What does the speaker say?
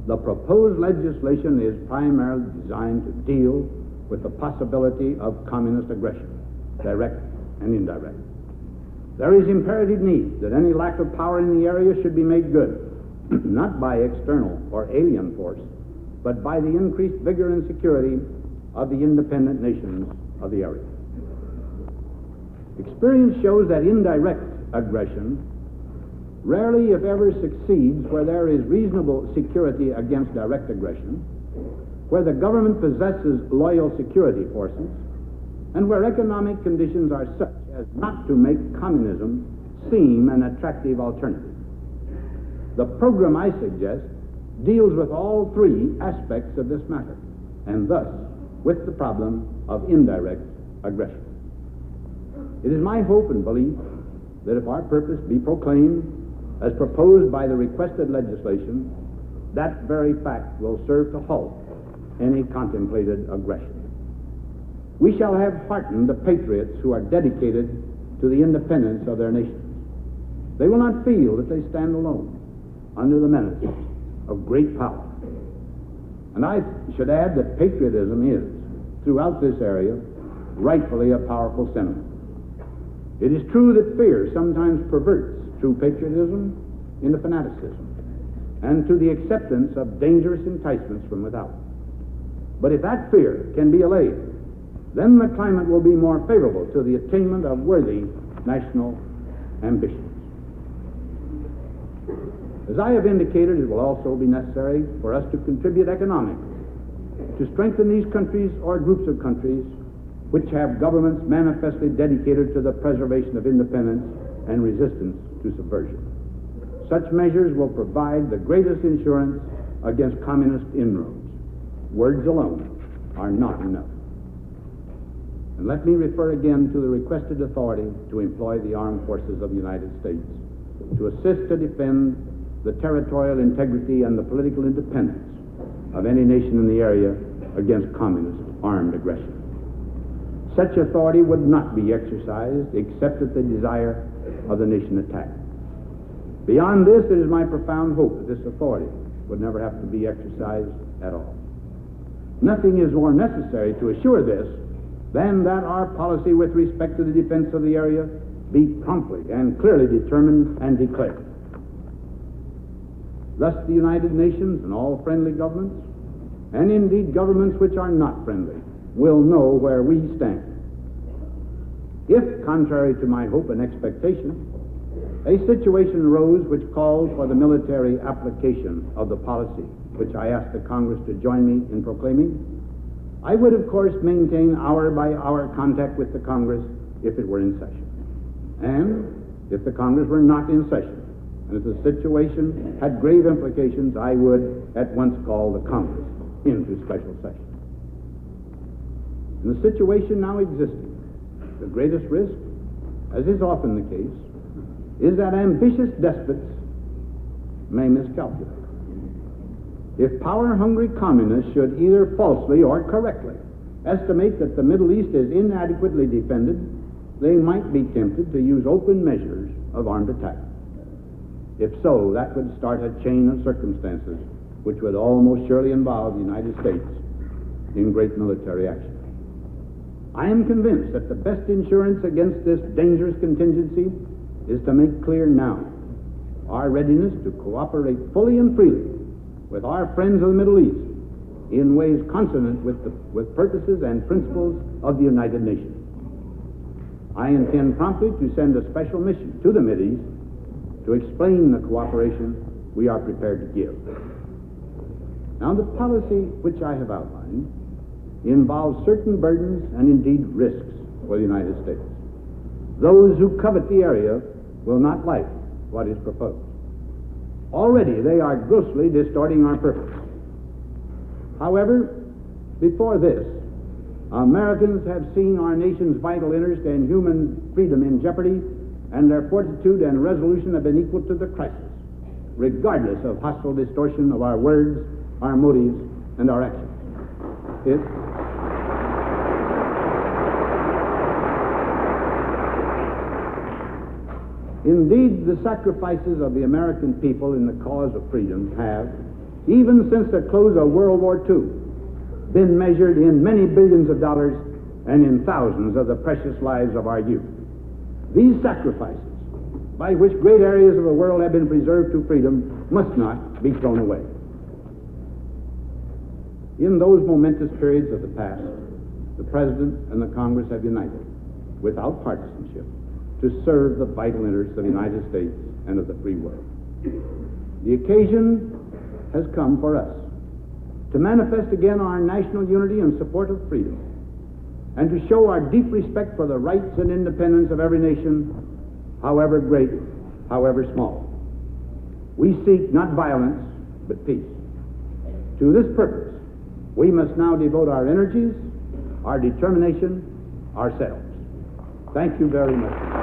The proposed legislation is primarily designed to deal with the possibility of communist aggression, direct and indirect. There is imperative need that any lack of power in the area should be made good, not by external or alien force, but by the increased vigor and security of the independent nations of the area. Experience shows that indirect aggression rarely, if ever, succeeds where there is reasonable security against direct aggression, where the government possesses loyal security forces, and where economic conditions are such as not to make communism seem an attractive alternative. The program I suggest deals with all three aspects of this matter, and thus with the problem of indirect aggression. It is my hope and belief that if our purpose be proclaimed as proposed by the requested legislation, that very fact will serve to halt any contemplated aggression. We shall have heartened the patriots who are dedicated to the independence of their nations. They will not feel that they stand alone under the menace of great power. And I should add that patriotism is, throughout this area, rightfully a powerful sentiment. It is true that fear sometimes perverts true patriotism into fanaticism and to the acceptance of dangerous enticements from without. But if that fear can be allayed, then the climate will be more favorable to the attainment of worthy national ambitions. As I have indicated, it will also be necessary for us to contribute economically to strengthen these countries or groups of countries which have governments manifestly dedicated to the preservation of independence and resistance to subversion. Such measures will provide the greatest insurance against communist inroads. Words alone are not enough. And let me refer again to the requested authority to employ the armed forces of the United States to assist to defend the territorial integrity and the political independence of any nation in the area against communist armed aggression. Such authority would not be exercised except at the desire of the nation attacked. Beyond this, it is my profound hope that this authority would never have to be exercised at all. Nothing is more necessary to assure this than that our policy with respect to the defense of the area be promptly and clearly determined and declared. Thus the United Nations and all friendly governments, and indeed governments which are not friendly, will know where we stand. If, contrary to my hope and expectation, a situation arose which calls for the military application of the policy which I asked the Congress to join me in proclaiming, I would, of course, maintain hour by hour contact with the Congress if it were in session. And if the Congress were not in session, and if the situation had grave implications, I would at once call the Congress into special session. In the situation now existing, the greatest risk, as is often the case, is that ambitious despots may miscalculate. If power-hungry communists should either falsely or correctly estimate that the Middle East is inadequately defended, they might be tempted to use open measures of armed attack. If so, that would start a chain of circumstances which would almost surely involve the United States in great military action. I am convinced that the best insurance against this dangerous contingency is to make clear now our readiness to cooperate fully and freely with our friends of the Middle East in ways consonant with purposes and principles of the United Nations. I intend promptly to send a special mission to the Mideast to explain the cooperation we are prepared to give. Now, the policy which I have outlined involves certain burdens and indeed risks for the United States. Those who covet the area will not like what is proposed. Already they are grossly distorting our purpose. However, before this, Americans have seen our nation's vital interest and human freedom in jeopardy, and their fortitude and resolution have been equal to the crisis, regardless of hostile distortion of our words, our motives, and our actions. Indeed, the sacrifices of the American people in the cause of freedom have, even since the close of World War II, been measured in many billions of dollars and in thousands of the precious lives of our youth. These sacrifices, by which great areas of the world have been preserved to freedom, must not be thrown away. In those momentous periods of the past, the President and the Congress have united, without partisanship, to serve the vital interests of the United States and of the free world. The occasion has come for us to manifest again our national unity in support of freedom, and to show our deep respect for the rights and independence of every nation, however great, however small. We seek not violence, but peace. To this purpose, we must now devote our energies, our determination, ourselves. Thank you very much.